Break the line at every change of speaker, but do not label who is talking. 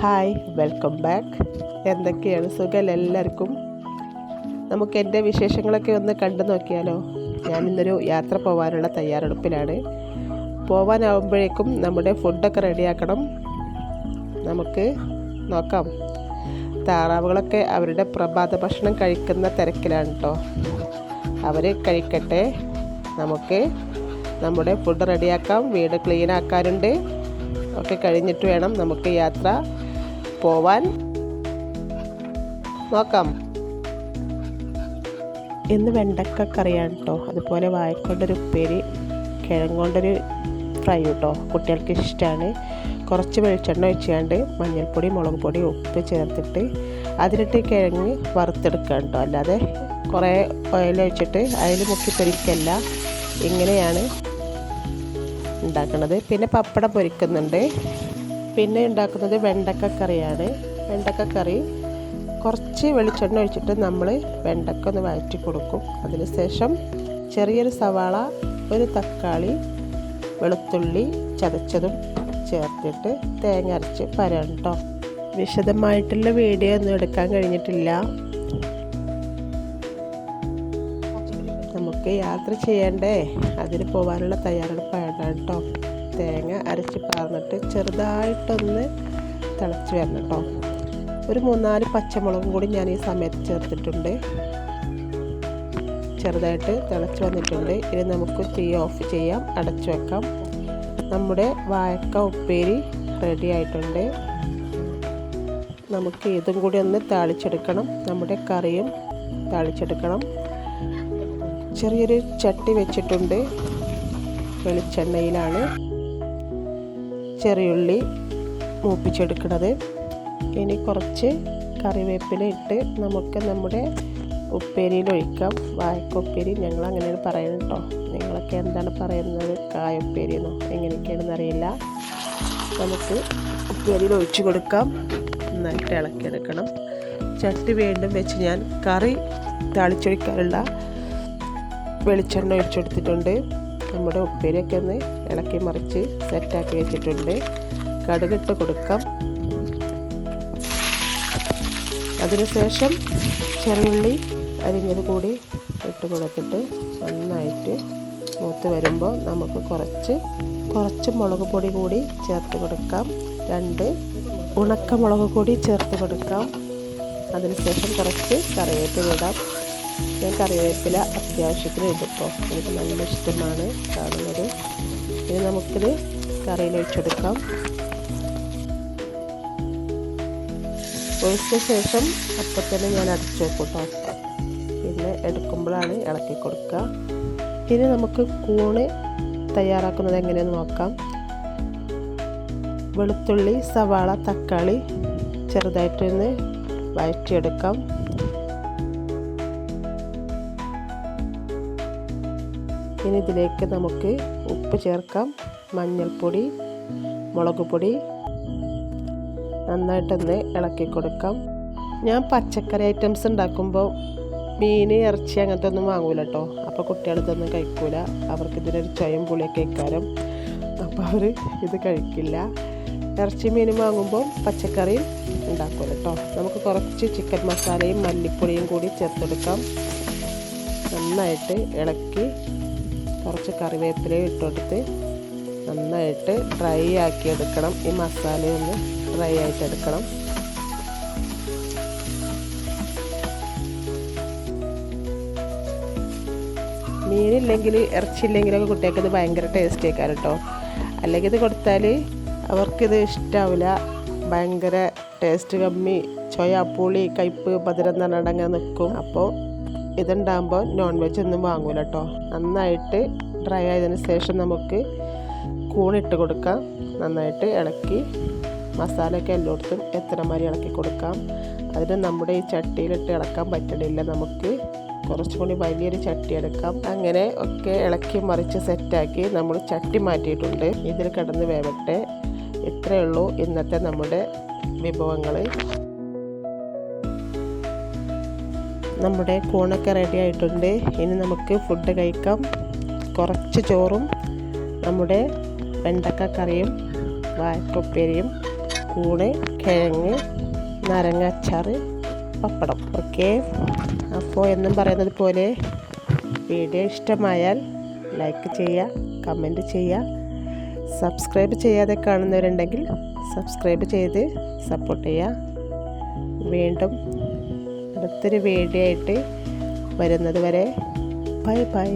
Hi, welcome back. എന്തൊക്കെയാണ്, സുഖം എല്ലാവർക്കും? നമുക്ക് എൻ്റെ വിശേഷങ്ങളൊക്കെ ഒന്ന് കണ്ടു നോക്കിയാലോ. ഞാനിന്നൊരു യാത്ര പോകാനുള്ള തയ്യാറെടുപ്പിലാണ്. പോകാനാവുമ്പോഴേക്കും നമ്മുടെ ഫുഡൊക്കെ റെഡിയാക്കണം. നമുക്ക് നോക്കാം. താറാവുകളൊക്കെ അവരുടെ പ്രഭാത ഭക്ഷണം കഴിക്കുന്ന തിരക്കിലാണ് കേട്ടോ. അവർ കഴിക്കട്ടെ, നമുക്ക് നമ്മുടെ ഫുഡ് റെഡിയാക്കാം. വീട് ക്ലീൻ ആക്കാനുണ്ട്. ഒക്കെ കഴിഞ്ഞിട്ട് വേണം നമുക്ക് യാത്ര പോവാൻ. നോക്കാം. ഇന്ന് വെണ്ടക്ക കറിയാണ് കേട്ടോ. അതുപോലെ വാഴക്കൊണ്ടൊരു ഉപ്പേരി, കിഴങ്ങുകൊണ്ടൊരു ഫ്രൈ കേട്ടോ. കുട്ടികൾക്ക് ഇഷ്ടമാണ്. കുറച്ച് വെളിച്ചെണ്ണ ഒഴിച്ചുകൊണ്ട് മഞ്ഞൾപ്പൊടി, മുളക് പൊടി, ഉപ്പ് ചേർത്തിട്ട് അതിലിട്ട് കിഴങ്ങ് വറുത്തെടുക്കുക കേട്ടോ. അല്ലാതെ കുറേ ഓയിൽ ഒഴിച്ചിട്ട് അതിൽ മുക്കി പൊരിക്കല്ല. ഇങ്ങനെയാണ് ഉണ്ടാക്കുന്നത്. പിന്നെ പപ്പടം പൊരിക്കുന്നുണ്ട്. പിന്നെ ഉണ്ടാക്കുന്നത് വെണ്ടക്ക കറിയാണ്. വെണ്ടക്ക കറി കുറച്ച് വെളിച്ചെണ്ണ ഒഴിച്ചിട്ട് നമ്മൾ വെണ്ടക്ക ഒന്ന് വഴറ്റി കൊടുക്കും. അതിന് ശേഷം ചെറിയൊരു സവാള, ഒരു തക്കാളി, വെളുത്തുള്ളി ചതച്ചതും ചേർത്തിട്ട് തേങ്ങ അരച്ച് പരണം കേട്ടോ. വിശദമായിട്ടുള്ള വീഡിയോ ഒന്നും എടുക്കാൻ കഴിഞ്ഞിട്ടില്ല. നമുക്ക് യാത്ര ചെയ്യണ്ടേ, അതിന് പോകാനുള്ള തയ്യാറെടുപ്പാണ് കേട്ടോ. തേങ്ങ അരച്ച് പാർന്നിട്ട് ചെറുതായിട്ടൊന്ന് തിളച്ച് വരണം കേട്ടോ. ഒരു 3-4 പച്ചമുളകും കൂടി ഞാൻ ഈ സമയത്ത് ചേർത്തിട്ടുണ്ട്. ചെറുതായിട്ട് തിളച്ച് വന്നിട്ടുണ്ട്. ഇനി നമുക്ക് തീ ഓഫ് ചെയ്യാം, അടച്ചു വെക്കാം. നമ്മുടെ വാഴക്ക ഉപ്പേരി റെഡി ആയിട്ടുണ്ട്. നമുക്ക് ഇതും കൂടി ഒന്ന് താളിച്ചെടുക്കണം. നമ്മുടെ കറിയും താളിച്ചെടുക്കണം. ചെറിയൊരു ചട്ടി വെച്ചിട്ടുണ്ട്. വെളിച്ചെണ്ണയിലാണ് ചെറിയുള്ളി മൂപ്പിച്ചെടുക്കുന്നത്. ഇനി കുറച്ച് കറിവേപ്പില ഇട്ട് നമുക്ക് നമ്മുടെ ഉപ്പേരിയിൽ ഒഴിക്കാം. വാഴക്ക ഉപ്പേരി ഞങ്ങൾ അങ്ങനെയാണ് പറയുന്നത് കേട്ടോ. നിങ്ങളൊക്കെ എന്താണ് പറയുന്നത്? കായ ഉപ്പേരിയെന്നോ എങ്ങനെയൊക്കെയാണെന്ന് അറിയില്ല. നമുക്ക് ഉപ്പേരിയിൽ ഒഴിച്ചു കൊടുക്കാം. നന്നായിട്ട് ഇളക്കിയെടുക്കണം. ചട്ടി വീണ്ടും വെച്ച് ഞാൻ കറി താളിച്ചൊഴിക്കാനുള്ള വെളിച്ചെണ്ണ ഒഴിച്ചെടുത്തിട്ടുണ്ട്. നമ്മുടെ ഉപ്പേരിയൊക്കെ ഒന്ന് ഇളക്കി മറിച്ച് സെറ്റാക്കി വെച്ചിട്ടുണ്ട്. കടുകിട്ട് കൊടുക്കാം. അതിനുശേഷം ചെറിയുള്ളി അരിഞ്ഞത് കൂടി ഇട്ട് കൊടുത്തിട്ട് നന്നായിട്ട് മൂത്ത് വരുമ്പോൾ നമുക്ക് കുറച്ച് മുളക് പൊടി കൂടി ചേർത്ത് കൊടുക്കാം. 2 ഉണക്കമുളക് കൂടി ചേർത്ത് കൊടുക്കാം. അതിനുശേഷം കുറച്ച് കറിവേപ്പില ഇടാം. ഞാൻ കറിവേപ്പില അത്യാവശ്യത്തിന് ഇട്ടോ. എനിക്ക് നല്ല ഇഷ്ടമാണ് കാണുന്നത്. ഇനി നമുക്കിത് കറിയിൽ ഒഴിച്ചെടുക്കാം. ഒഴിച്ച ശേഷം അപ്പം തന്നെ ഞാൻ അടച്ചു വെക്കും കേട്ടോ. പിന്നെ എടുക്കുമ്പോഴാണ് ഇളക്കി കൊടുക്കുക. ഇനി നമുക്ക് കൂണ് തയ്യാറാക്കുന്നത് എങ്ങനെയെന്ന് നോക്കാം. വെളുത്തുള്ളി, സവാള, തക്കാളി ചെറുതായിട്ടൊന്ന് വഴറ്റിയെടുക്കാം. ഇനി ഇതിലേക്ക് നമുക്ക് ഉപ്പ് ചേർക്കാം, മഞ്ഞൾപ്പൊടി, മുളക് പൊടി നന്നായിട്ടൊന്ന് ഇളക്കി കൊടുക്കാം. ഞാൻ പച്ചക്കറി ഐറ്റംസ് ഉണ്ടാക്കുമ്പോൾ മീൻ, ഇറച്ചി അങ്ങനത്തെ ഒന്നും വാങ്ങൂല കേട്ടോ. അപ്പോൾ കുട്ടികൾ ഇതൊന്നും കഴിക്കൂല. അവർക്ക് ഇതിനൊരു ചൊയം പുളിയൊക്കെ ഇക്കാരം. അപ്പോൾ അവർ ഇത് കഴിക്കില്ല. ഇറച്ചി മീനും വാങ്ങുമ്പോൾ പച്ചക്കറിയും ഉണ്ടാക്കൂല കേട്ടോ. നമുക്ക് കുറച്ച് ചിക്കൻ മസാലയും മല്ലിപ്പൊടിയും കൂടി ചേർത്തെടുക്കാം. നന്നായിട്ട് ഇളക്കി കുറച്ച് കറിവേപ്പില ഇട്ടുകൊടുത്ത് നന്നായിട്ട് ഡ്രൈ ആക്കി എടുക്കണം. ഈ മസാലയൊന്ന് ഡ്രൈ ആയിട്ട് എടുക്കണം. മീനില്ലെങ്കിൽ ഇറച്ചിയില്ലെങ്കിലൊക്കെ കുട്ടികൾക്ക് ഇത് ഭയങ്കര ടേസ്റ്റ് ആക്കാറ് കേട്ടോ. അല്ലെങ്കിൽ ഇത് കൊടുത്താൽ അവർക്കിത് ഇഷ്ടാവില്ല. ഭയങ്കര ടേസ്റ്റ് കമ്മി, ചൊയ, പുളി, കയ്പ്പ്, മധുരം അങ്ങനെ നിൽക്കും. അപ്പോൾ ഇതുണ്ടാകുമ്പോൾ നോൺ വെജ് ഒന്നും വാങ്ങൂല കേട്ടോ. നന്നായിട്ട് ഡ്രൈ ആയതിനു ശേഷം നമുക്ക് കൂണിട്ട് കൊടുക്കാം. നന്നായിട്ട് ഇളക്കി മസാലയൊക്കെ എല്ലായിടത്തും എത്രമാതിരി ഇളക്കി കൊടുക്കാം. അതിന് നമ്മുടെ ഈ ചട്ടിയിലിട്ട് ഇളക്കാൻ പറ്റണില്ല. നമുക്ക് കുറച്ചും കൂടി വലിയൊരു ചട്ടി എടുക്കാം. അങ്ങനെ ഒക്കെ ഇളക്കി മറിച്ച് സെറ്റാക്കി നമ്മൾ ചട്ടി മാറ്റിയിട്ടുണ്ട്. ഇതിൽ കിടന്ന് വേവട്ടെ. ഇത്രയേ ഉള്ളൂ ഇന്നത്തെ നമ്മുടെ വിഭവങ്ങൾ. നമ്മുടെ കൂണൊക്കെ റെഡി ആയിട്ടുണ്ട്. ഇനി നമുക്ക് ഫുഡ് കഴിക്കാം. കുറച്ച് ചോറും നമ്മുടെ വെണ്ടക്ക കറിയും വാഴക്ക ഉപ്പേരിയും കൂണ്, കിഴങ്ങ്, നാരങ്ങ അച്ചാർ, പപ്പടം. ഓക്കെ, അപ്പോൾ എന്നും പറയുന്നത് പോലെ വീഡിയോ ഇഷ്ടമായാൽ ലൈക്ക് ചെയ്യുക, കമൻറ്റ് ചെയ്യുക. സബ്സ്ക്രൈബ് ചെയ്യാതെ കാണുന്നവരുണ്ടെങ്കിൽ സബ്സ്ക്രൈബ് ചെയ്ത് സപ്പോർട്ട് ചെയ്യുക. വീണ്ടും അടുത്തൊരു വീഡിയോ ആയിട്ട് വരുന്നത് വരെ ബൈ ബൈ.